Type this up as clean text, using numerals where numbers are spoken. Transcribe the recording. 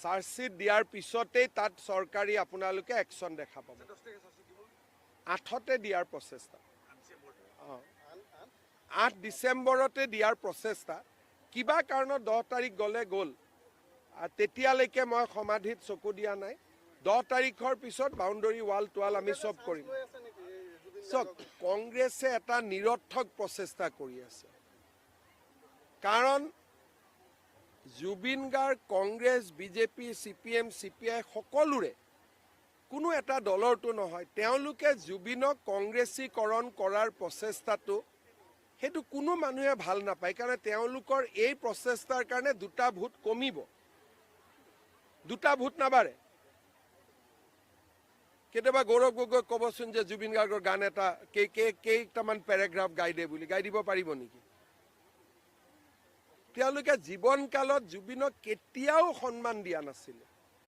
Charge sheet দিয়াৰ পিছতেই তাত চৰকাৰী আপোনালোকে একশ্যন দেখা পাব। 8তে দিয়াৰ প্ৰচেষ্টা, 8 ডিচেম্বৰতে দিয়াৰ প্ৰচেষ্টা। কিবা কাৰণত 10 তাৰিখ গ'ল, তেতিয়ালৈকে মই সমাধিত চকু দিয়া নাই। 10 তাৰিখৰ পিছত বাউণ্ডৰী ৱাল আমি চব কৰিম। চাওক, কংগ্ৰেছে এটা নিৰৰ্থক প্ৰচেষ্টা কৰি আছে, কাৰণ Zubeen Garg, Congress, BJP, CPM, CPI সকলোৰে কোনো এটা দলৰটো নহয়। তেওঁলোকে জুবিনক কংগ্ৰেছীকৰণ কৰাৰ প্ৰচেষ্টাটো সেইটো কোনো মানুহে ভাল নাপায়, কাৰণ তেওঁলোকৰ এই প্ৰচেষ্টাৰ কাৰণে 2টা ভোট কমিব, 2টা ভোট নাবাঢ়ে। কেতিয়াবা গৌৰৱ গগৈ ক'বচোন যে জুবিন গাৰ্গৰ গান এটা কেইটামান পেৰাগ্ৰাফ গাই দে বুলি, গাই দিব পাৰিব নেকি? তেওঁলোকে জীৱনকালত জুবিনক কেতিয়াও সন্মান দিয়া নাছিলে।